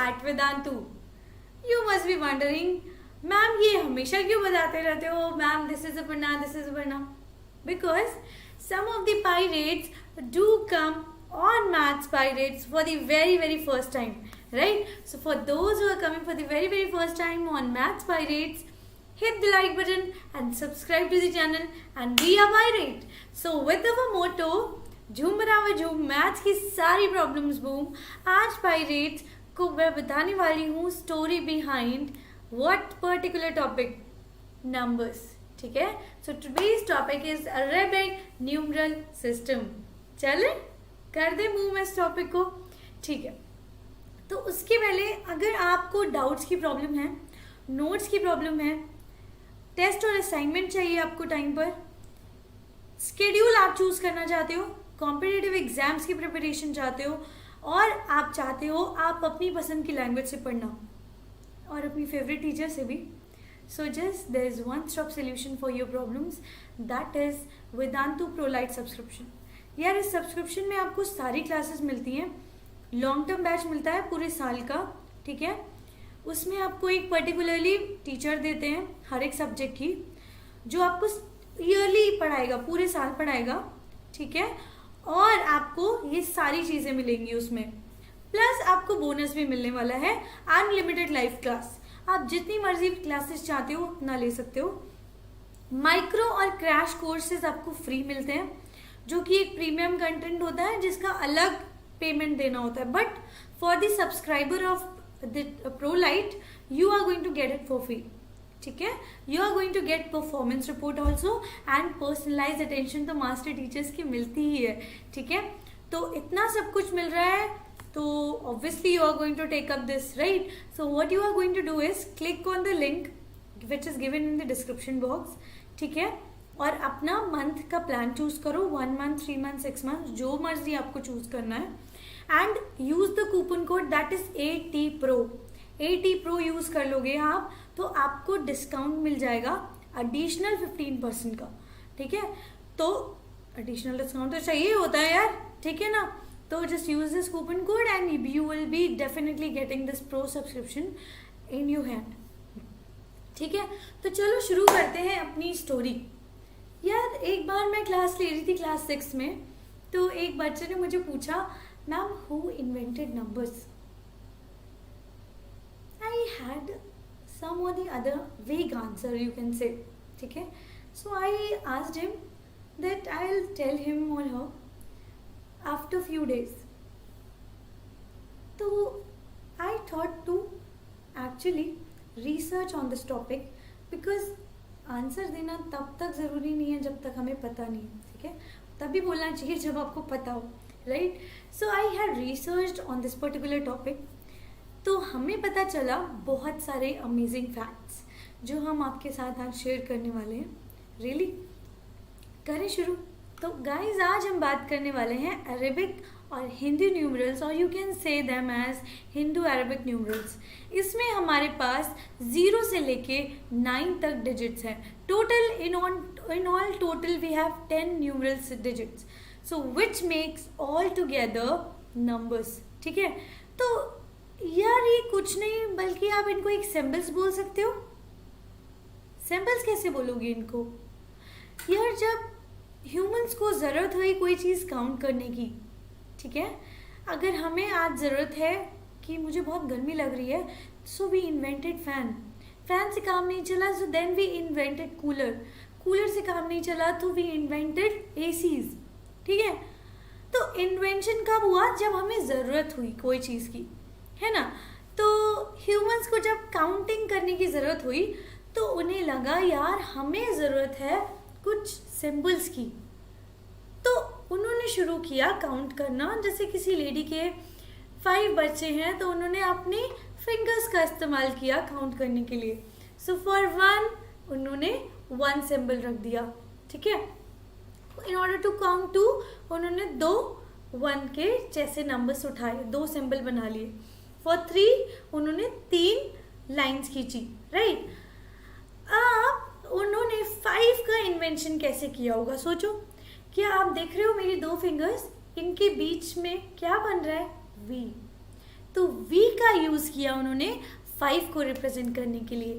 at Vedantu. You must be wondering, ma'am ये हमेशा क्यों बताते रहते हो? Ma'am this is Aparna, this is Aparna. Because some of the pirates do come on Maths Pirates for the very first time, right? So for those who are coming for the very first time on Maths Pirates, hit the like button and subscribe to the channel and be a pirate. So with our motto, झूम बराबर झूम, maths की सारी problems boom, आज pirates को मैं बताने वाली हूँ story behind what particular topic, numbers. ठीक है, so today's topic is Arabic numeral system. चले कर दे मूव इस टॉपिक को. ठीक है, तो उसके पहले अगर आपको डाउट्स की प्रॉब्लम है, नोट्स की प्रॉब्लम है, टेस्ट और असाइनमेंट चाहिए आपको टाइम पर, स्केड्यूल आप चूज करना चाहते हो, कॉम्पिटिटिव एग्जाम्स की प्रिपरेशन चाहते हो, और आप चाहते हो आप अपनी पसंद की लैंग्वेज से पढ़ना और अपनी फेवरेट टीचर से भी, so just there is one stop solution for your problems, that is Vedantu pro lite subscription. यार इस सब्सक्रिप्शन में आपको सारी क्लासेस मिलती हैं, लॉन्ग टर्म बैच मिलता है पूरे साल का. ठीक है, उसमें आपको एक पर्टिकुलरली टीचर देते हैं हर एक सब्जेक्ट की, जो आपको ईयरली पढ़ाएगा, पूरे साल पढ़ाएगा. ठीक है, और आपको ये सारी चीज़ें मिलेंगी उसमें, प्लस आपको बोनस भी मिलने वाला है, अनलिमिटेड लाइव क्लास. आप जितनी मर्जी क्लासेस चाहते हो उतना ले सकते हो. माइक्रो और क्रैश कोर्सेज आपको फ्री मिलते हैं, जो कि एक प्रीमियम कंटेंट होता है जिसका अलग पेमेंट देना होता है, but for the subscriber of the pro lite you are going to get it for free. ठीक है, you are going to get performance report also and personalise attention तो मास्टर टीचर्स की मिलती ही है. ठीक है, तो इतना सब कुछ मिल रहा है, तो obviously you are going to take up this, right? So what you are going to do is click on the link which is given in the description box. ठीक है, और अपना मंथ का प्लान चूज करो, 1 month, 3 month, 6 month, जो मर्जी आपको choose करना है, and use the coupon code that is ATPRO. ATPRO use कर लोगे आप तो आपको डिस्काउंट मिल जाएगा एडिशनल 15% का. ठीक है, तो एडिशनल डिस्काउंट तो चाहिए होता है यार. ठीक है ना, तो just use this coupon code and you will be definitely getting this pro subscription in your hand. ठीक है, तो चलो शुरू करते हैं अपनी स्टोरी. यार एक बार मैं क्लास ले रही थी, क्लास 6 में, तो एक बच्चे ने मुझे पूछा, ma'am who invented numbers? I had some or the other vague answer, you can say. ठीक है, so I asked him that I'll tell him or her after few days. So I thought to actually research on this topic, because answer देना तब तक ज़रूरी नहीं है जब तक हमें पता नहीं है. ठीक है, तभी बोलना चाहिए जब आपको पता हो, right? So I had researched on this particular topic. तो हमें पता चला बहुत सारे अमेजिंग फैक्ट्स जो हम आपके साथ आज शेयर करने वाले हैं. रियली करें शुरू. तो गाइज आज हम बात करने वाले हैं अरेबिक और हिंदी न्यूमरल्स, और you can say them as Hindu Arabic numerals. इसमें हमारे पास 0 से लेके 9 तक डिजिट्स हैं. Total in all total we have 10 numerals digits, so which makes all together numbers. ठीक है, तो यार ये कुछ नहीं बल्कि आप इनको एक सिंबल्स बोल सकते हो. सिंबल्स कैसे बोलोगे इनको? यार जब ह्यूमंस को ज़रूरत हुई कोई चीज़ काउंट करने की, ठीक है, अगर हमें आज ज़रूरत है कि मुझे बहुत गर्मी लग रही है, so we invented fan. Fan से काम नहीं चला, so then we invented cooler. Cooler से काम नहीं चला तो वी इन्वेंटेड ACs. ठीक है, तो इन्वेंशन कब हुआ? जब हमें ज़रूरत हुई कोई चीज़ की, है ना. तो ह्यूमंस को जब काउंटिंग करने की ज़रूरत हुई तो उन्हें लगा यार हमें ज़रूरत है कुछ सिंबल्स की, तो उन्होंने शुरू किया काउंट करना. जैसे किसी लेडी के 5 बच्चे हैं तो उन्होंने अपने फिंगर्स का इस्तेमाल किया काउंट करने के लिए. सो फॉर 1 उन्होंने 1 सिंबल रख दिया. ठीक है, इन ऑर्डर टू काउंट 2 उन्होंने 2 1 के जैसे नंबर्स उठाए, 2 सिंबल बना लिए. फॉर 3 उन्होंने 3 लाइन्स खींची, राइट. अब उन्होंने 5 का इन्वेंशन कैसे किया होगा सोचो. क्या आप देख रहे हो मेरी 2 फिंगर्स, इनके बीच में क्या बन रहा है? V. तो V का यूज किया उन्होंने 5 को रिप्रेजेंट करने के लिए।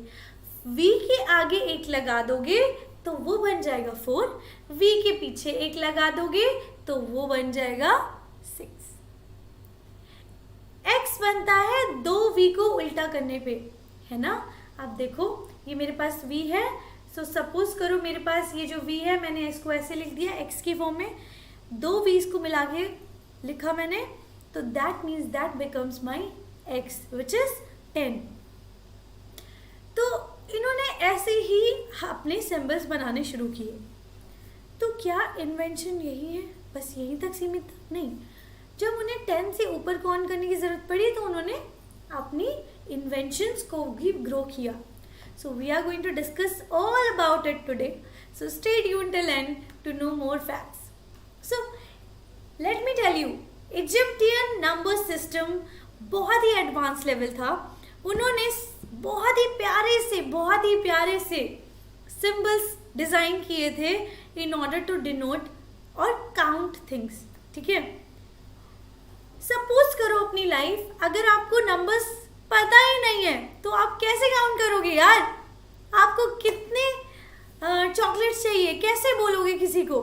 V के आगे एक लगा दोगे तो वो बन जाएगा 4, V के पीछे एक लगा दोगे तो वो बन जाएगा 6। X बनता है 2V को उल्टा करने पे, है ना। अब देखो ये मेरे पास V है, सो सपोज करो मेरे पास ये जो V है मैंने इसको ऐसे लिख दिया X की फॉर्म में, 2 V's को मिला के लिखा मैंने, तो that means that becomes my X which is 10। तो इन्होंने ऐसे ही अपने सिंबल्स बनाने शुरू किए। तो क्या इन्वेंशन यही है, बस यहीं तक सीमित था? नहीं, जब उन्हें 10 से ऊपर काउंट करने की जरूरत पड़ी तो उन्होंने अपनी इन्वेंशंस को भी ग्रो किया। So we are going to discuss all about it today, so stay tuned till end to know more facts. So let me tell you, Egyptian number system बहुत ही एडवांस लेवल था। उन्होंने बहुत ही प्यारे से सिंबल्स डिजाइन किए थे in order to denote और काउंट थिंग्स, ठीक है। सपोज करो अपनी लाइफ, अगर आपको नंबर्स पता ही नहीं है तो आप कैसे काउंट करोगे यार? आपको कितने चॉकलेट्स चाहिए, कैसे बोलोगे किसी को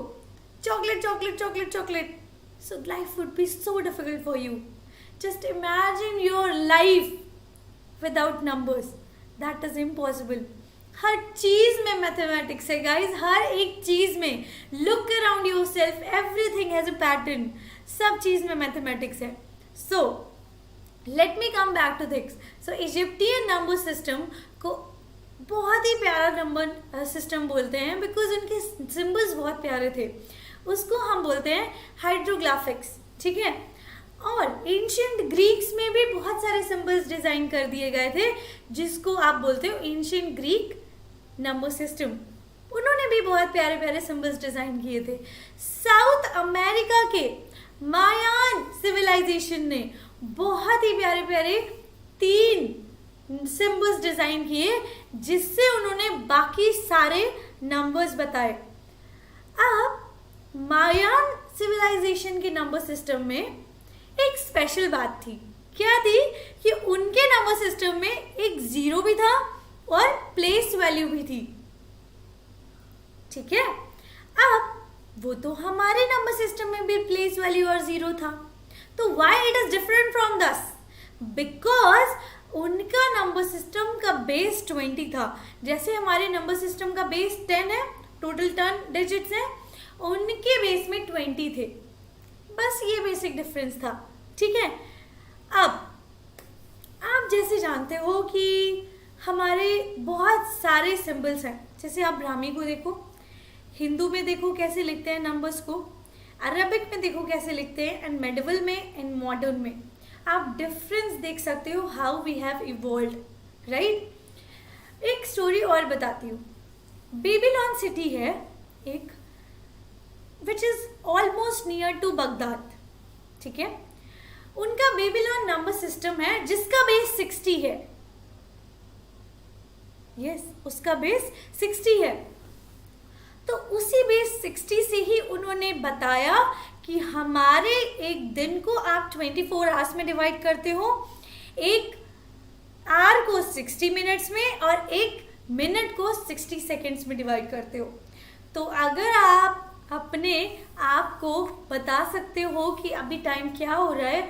chocolate chocolate chocolate chocolate? So life would be so difficult for you. Just imagine your life without numbers, that is impossible. हर चीज में मैथमेटिक्स है गाइज, हर एक चीज में। Look around yourself, everything has a pattern, सब चीज में मैथमेटिक्स है। So let me come back to things. So Egyptian number system को बहुत ही प्यारा नंबर सिस्टम बोलते हैं बिकॉज उनके सिंबल्स बहुत प्यारे थे। उसको हम बोलते हैं हाइड्रोग्राफिक्स, ठीक है। और एंशियंट ग्रीक्स में भी बहुत सारे सिंबल्स डिजाइन कर दिए गए थे जिसको आप बोलते हो एंशियंट ग्रीक नंबर सिस्टम। उन्होंने भी बहुत प्यारे प्यारे सिंबल्स डिजाइन किए थे। साउथ अमेरिका के मायान सिविलाइजेशन ने बहुत ही प्यारे प्यारे 3 सिंबल्स डिजाइन किए जिससे उन्होंने बाकी सारे नंबर्स बताए। अब मायान सिविलाइजेशन के नंबर सिस्टम में एक स्पेशल बात थी। क्या थी? कि उनके नंबर सिस्टम में एक 0 भी था और प्लेस वैल्यू भी थी, ठीक है। अब वो तो हमारे नंबर सिस्टम में भी प्लेस वैल्यू और 0 था, तो why it is different from दस? बिकॉज उनका नंबर सिस्टम का बेस 20 था। जैसे हमारे नंबर सिस्टम का बेस 10 है, टोटल 10 डिजिट्स हैं, उनके बेस में 20 थे। बस ये बेसिक डिफरेंस था, ठीक है। अब आप जैसे जानते हो कि हमारे बहुत सारे सिंबल्स हैं। जैसे आप ब्राह्मी को देखो, हिंदू में देखो कैसे लिखते हैं नंबर्स को, अरबिक में देखो कैसे लिखते हैं, एंड मेडिवल में एंड मॉडर्न में आप डिफरेंस देख सकते हो how we have evolved, right. एक स्टोरी और बताती हूँ। बेबीलोन सिटी है एक, which is almost near to Baghdad, ठीक है। उनका बेबीलोन नंबर सिस्टम है जिसका बेस 60 है। यस, उसका बेस 60 है। तो उसी बेस 60 से ही उन्होंने बताया कि हमारे एक दिन को आप 24 आवर्स में डिवाइड करते हो, एक आवर को 60 मिनट्स में और एक मिनट को 60 सेकेंड्स में डिवाइड करते हो। तो अगर आप अपने आप को बता सकते हो कि अभी टाइम क्या हो रहा है,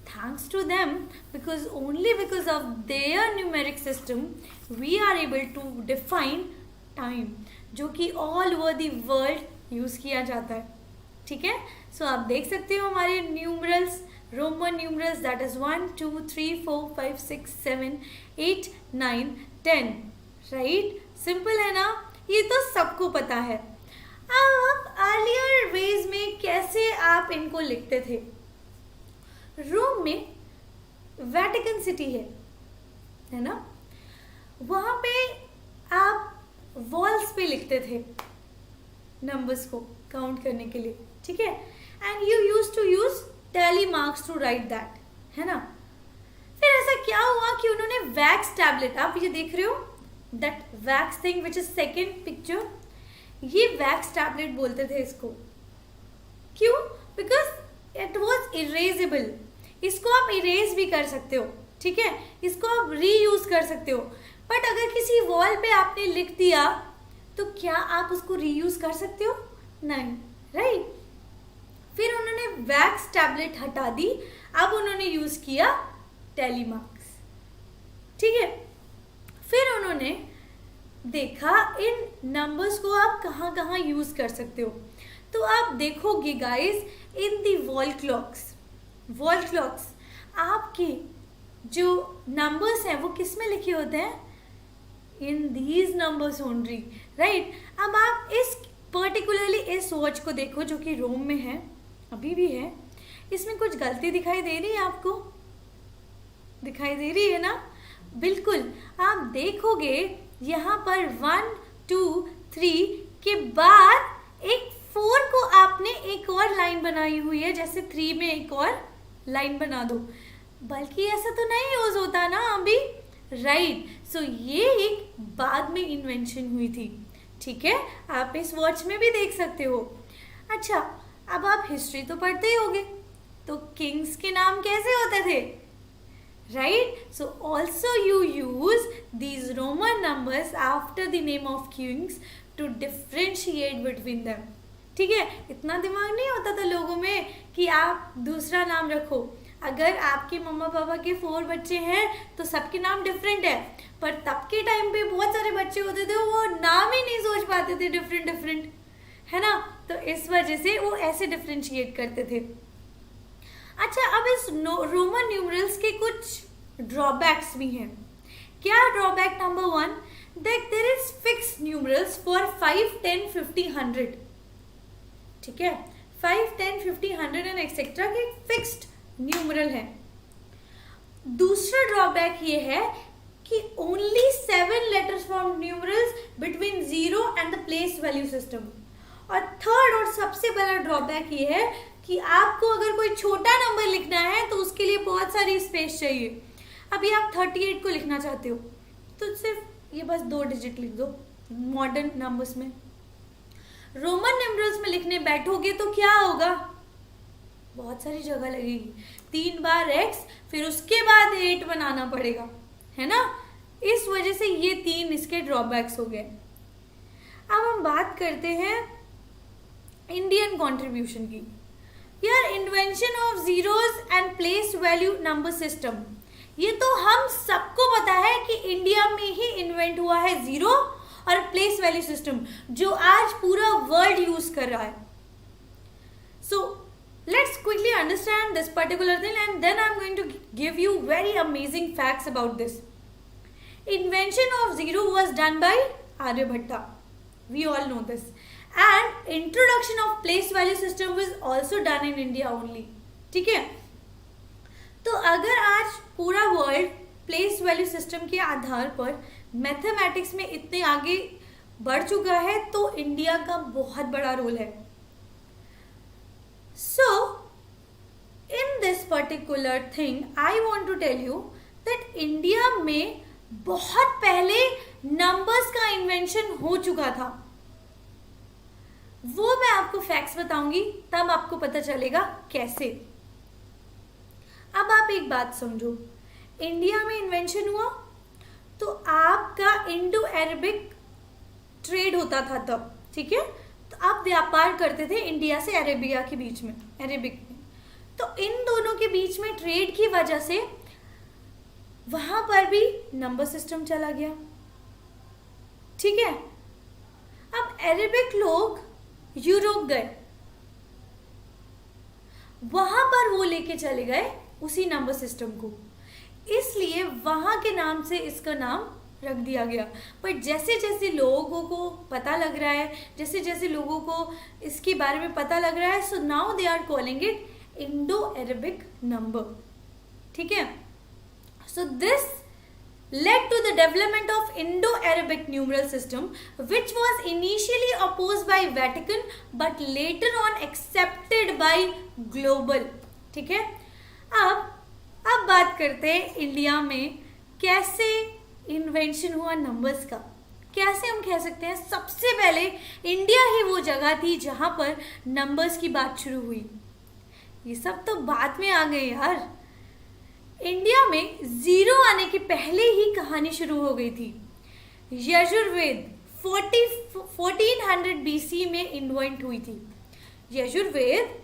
thanks to them, because only because of their numeric system we are able to define time, जो कि all over the world use किया जाता है, ठीक है। सो आप देख सकते हो हमारे numerals, Roman numerals, that is 1 2 3 4 5 6 7 8 9 10, right. Simple है ना, ये तो सबको पता है। अब अर्लियर वेज में कैसे आप इनको लिखते थे? रोम में वेटिकन सिटी है ना, वहां पे आप वॉल्स पे लिखते थे नंबर्स को काउंट करने के लिए, ठीक है। And you use to use tally marks to write that, है ना। फिर ऐसा क्या हुआ कि उन्होंने वैक्स टैबलेट, आप ये देख रहे हो that wax thing which is second picture, ये वैक्स टैबलेट बोलते थे इसको। क्यों? Because it was erasable. इसको आप इरेज भी कर सकते हो, ठीक है, इसको आप रीयूज कर सकते हो। बट अगर किसी वॉल पे आपने लिख दिया तो क्या आप उसको रीयूज कर सकते हो? नहीं, राइट। फिर उन्होंने वैक्स टैबलेट हटा दी, अब उन्होंने यूज किया टेलीमार्क्स, ठीक है। फिर उन्होंने देखा इन नंबर्स को आप कहाँ कहाँ यूज कर सकते हो। तो आप देखोगे guys, in the wall clocks आपके जो नंबर्स हैं वो किस में लिखे होते हैं? In these numbers only, right. अब आप इस पर्टिकुलरली इस वॉच को देखो जो कि रोम में है, अभी भी है। इसमें कुछ गलती दिखाई दे रही है आपको? दिखाई दे रही है ना? बिल्कुल। आप देखोगे यहाँ पर 1 2 3 के बाद एक 4 को आपने एक और लाइन बनाई हुई है, जैसे 3 में एक और लाइन बना दो। बल्कि ऐसा तो नहीं यूज होता ना अभी, राइट। सो ये एक बाद में इन्वेंशन हुई थी, ठीक है। आप इस वॉच में भी देख सकते हो। अच्छा, अब आप हिस्ट्री तो पढ़ते ही होगे, तो किंग्स के नाम कैसे होते थे, right. So also you use these Roman numbers after the name of kings to differentiate between them, ठीक है। इतना दिमाग नहीं होता था लोगों में कि आप दूसरा नाम रखो। अगर आपके मम्मा पापा के 4 बच्चे हैं तो सबके नाम डिफरेंट है, पर तब के टाइम पे बहुत सारे बच्चे होते थे वो नाम ही नहीं सोच पाते थे डिफरेंट, है ना। तो इस वजह से वो ऐसे डिफरेंशिएट करते थे। अच्छा, अब इस रोमन न्यूमरल्स के कुछ ड्रॉबैक्स भी हैं। क्या drawback? Number 1, that there is fixed numerals for 5 10 50 100, ठीक है। 5 10 50 100 एंड एक्सेट्रा के फिक्स्ड न्यूमरल है। दूसरा ड्रॉबैक ये है कि only 7 letters form numerals between 0 and the place value system. और थर्ड और सबसे बड़ा ड्रॉबैक ये है कि आपको अगर कोई छोटा नंबर लिखना है तो उसके लिए बहुत सारी स्पेस चाहिए। अभी आप 38 को लिखना चाहते हो तो सिर्फ ये बस 2 डिजिट लिख दो मॉडर्न नंबर्स में। रोमन न्यूमरल्स में लिखने बैठोगे तो क्या होगा? बहुत सारी जगह लगेगी, 3 बार x, फिर उसके बाद 8 बनाना पड़ेगा, है ना। इस वजह से ये 3 इसके ड्रॉबैक्स हो गए। अब हम बात करते हैं इंडियन कंट्रीब्यूशन की। यार, invention of zeros and place value number system, ये तो हम सबको पता है कि इंडिया में ही इन्वेंट हुआ है जीरो और प्लेस वैल्यू सिस्टम, जो आज पूरा वर्ल्ड यूज कर रहा है। सो let's quickly understand this particular thing and then I'm going to give you very amazing facts about this. Invention of zero was done by Aryabhatta. We all know this. And introduction of place value system was also done in India only. ठीक है? तो अगर आज पूरा world place value system के आधार पर mathematics में इतने आगे बढ़ चुका है तो इंडिया का बहुत बड़ा रोल है। So, in this particular thing, I want to tell you that India में बहुत पहले numbers का invention हो चुका था। वो मैं आपको facts बताऊंगी, तब आपको पता चलेगा कैसे। अब आप एक बात समझो, इंडिया में इन्वेंशन हुआ तो आपका इंडो अरेबिक ट्रेड होता था तब, ठीक है। तो आप व्यापार करते थे इंडिया से अरेबिया के बीच में, अरेबिक में। तो इन दोनों के बीच में ट्रेड की वजह से वहां पर भी नंबर सिस्टम चला गया, ठीक है। अब अरेबिक लोग यूरोप गए, वहां पर वो लेके चले गए उसी नंबर सिस्टम को, इसलिए वहां के नाम से इसका नाम रख दिया गया। पर जैसे जैसे लोगों को पता लग रहा है, जैसे जैसे लोगों को इसके बारे में पता लग रहा है, so now they are calling it Indo Arabic number, ठीक है। So this led to the development of Indo-Arabic numeral system, which was initially opposed by Vatican but later on accepted by global, ठीक है। अब बात करते हैं India में कैसे इन्वेंशन हुआ नंबर्स का। कैसे हम कह सकते हैं सबसे पहले इंडिया ही वो जगह थी जहां पर नंबर्स की बात शुरू हुई। ये सब तो बाद में आ गए यार, इंडिया में जीरो आने के पहले ही कहानी शुरू हो गई थी। यजुर्वेद 1400 बीसी में इन्वेंट हुई थी। यजुर्वेद,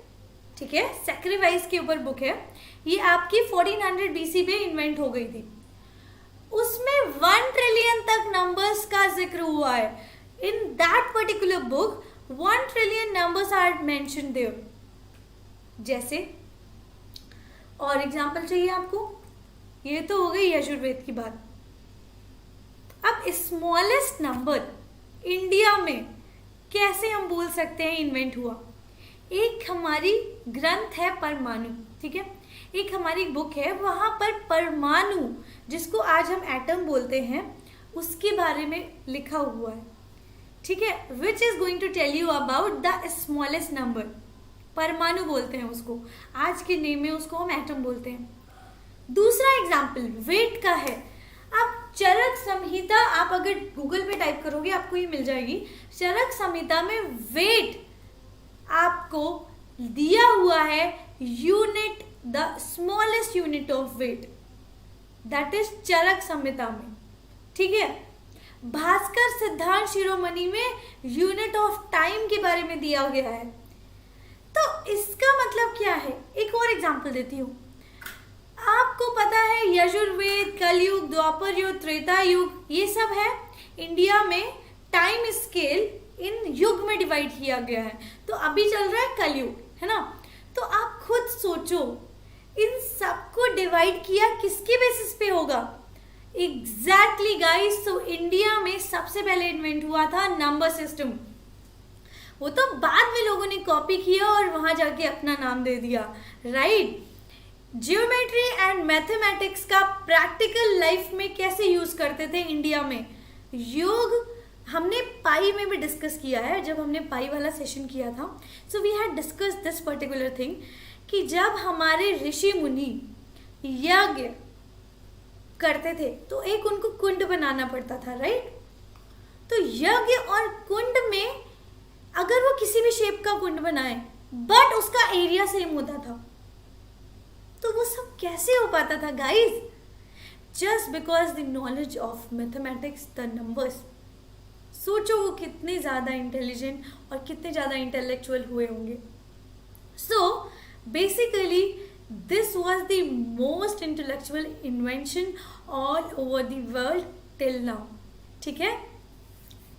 ठीक है, सैक्रिफाइस के ऊपर बुक है, ये आपकी 1400 बीसी में इन्वेंट हो गई थी। उसमें 1 ट्रिलियन तक नंबर्स का जिक्र हुआ है। In that particular book 1 trillion numbers are mentioned there. जैसे और एग्जाम्पल चाहिए आपको? ये तो हो गई यजुर्वेद की बात। अब स्मॉलेस्ट नंबर इंडिया में कैसे हम बोल सकते हैं इन्वेंट हुआ? एक हमारी ग्रंथ है परमाणु, ठीक है, एक हमारी बुक है, वहां पर परमाणु, जिसको आज हम एटम बोलते हैं, उसके बारे में लिखा हुआ है, ठीक है, which is going to tell you about the smallest number. परमाणु बोलते हैं उसको, आज के नेम में उसको हम एटम बोलते हैं। दूसरा एग्जाम्पल वेट का है। अब चरक संहिता, आप अगर गूगल पे टाइप करोगे आपको ये मिल जाएगी। चरक संहिता में वेट आपको दिया हुआ है, unit, the smallest unit of weight, that is Charak Samhita में, ठीक है। भास्कर सिद्धांत शिरोमणि में यूनिट ऑफ टाइम के बारे में दिया गया है। तो इसका मतलब क्या है? एक और एग्जांपल देती हूँ। आपको पता है यजुर्वेद, कलयुग, द्वापर युग, त्रेता युग, ये सब है। इंडिया में टाइम स्केल इन युग में डिवाइड किया गया है। तो अभी चल रहा है कलयुग, है ना। तो आप खुद सोचो, इन सबको डिवाइड किया किसके बेसिस पे होगा? एग्जैक्टली गाइस, तो इंडिया में सबसे पहले इन्वेंट हुआ था नंबर सिस्टम। वो तो बाद में लोगों ने कॉपी किया और वहां जाके अपना नाम दे दिया, राइट। जियोमेट्री एंड मैथमेटिक्स का प्रैक्टिकल लाइफ में कैसे यूज करते थे इंडिया में? योग हमने पाई में भी डिस्कस किया है, जब हमने पाई वाला सेशन किया था। So we had discuss this particular thing कि जब हमारे ऋषि मुनि यज्ञ करते थे तो एक उनको कुंड बनाना पड़ता था, राइट। तो यज्ञ और कुंड में अगर वो किसी भी शेप का कुंड बनाए बट उसका एरिया सेम होता था, तो वो सब कैसे हो पाता था guys? Just because the knowledge of mathematics, the numbers. सोचो वो कितने ज्यादा इंटेलिजेंट और कितने ज्यादा इंटेलेक्चुअल हुए होंगे। So basically this was the most intellectual invention all over the world till now, ठीक है।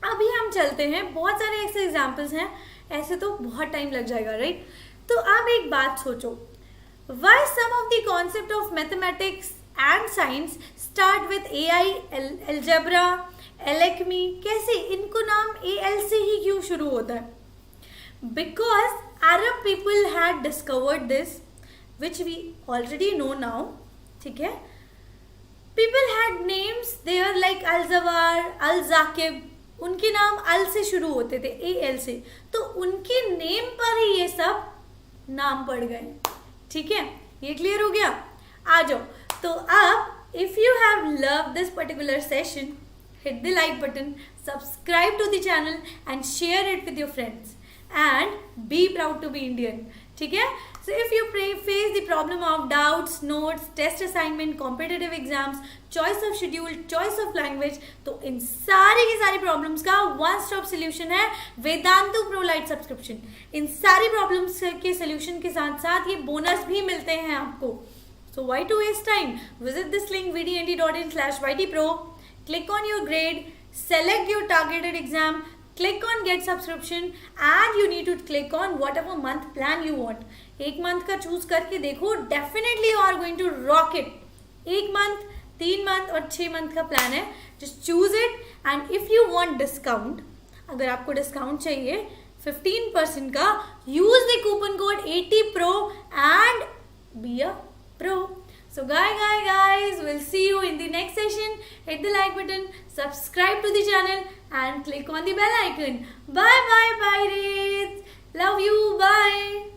अभी हम चलते हैं, बहुत सारे ऐसे एग्जाम्पल्स हैं, ऐसे तो बहुत टाइम लग जाएगा, राइट। तो आप एक बात सोचो, why some of the concept of mathematics and science start with AI, algebra, alchemy, कैसे इनको नाम AL से ही क्यों शुरू होता है? Because Arab people had discovered this, which we already know now, ठीक है। People had names there like अलजवार, अलजाकिब, उनके नाम अल से शुरू होते थे, AL से, तो उनके नेम पर ही ये सब नाम पड़ गए, ठीक है। ये क्लियर हो गया? आ जाओ। तो अब if you have love this particular session, hit the like button, subscribe to the channel and share it with your friends and be proud to be Indian, ठीक है। So if you face the problem of doubts, notes, test assignment, competitive exams, choice of schedule, choice of language, तो इन सारी की सारी problems का one stop solution है Vedantu pro light subscription. इन सारी problems के सोल्यूशन के साथ साथ ये बोनस भी मिलते हैं आपको। So why to waste time? Visit this link vdnt.in/ytpro. Click on your grade, select your targeted exam, click on get subscription and you need to click on whatever month plan you want. एक month का choose करके देखो, definitely you are going to rock it. एक month, 3 month और 6 month का plan है, just choose it and if you want discount, अगर आपको डिस्काउंट चाहिए 15% का, use the coupon code 80pro and be a pro. So guys, we'll see you in the next session. Hit the like button, subscribe to the channel and click on the bell icon. Bye, pirates. Love you. Bye.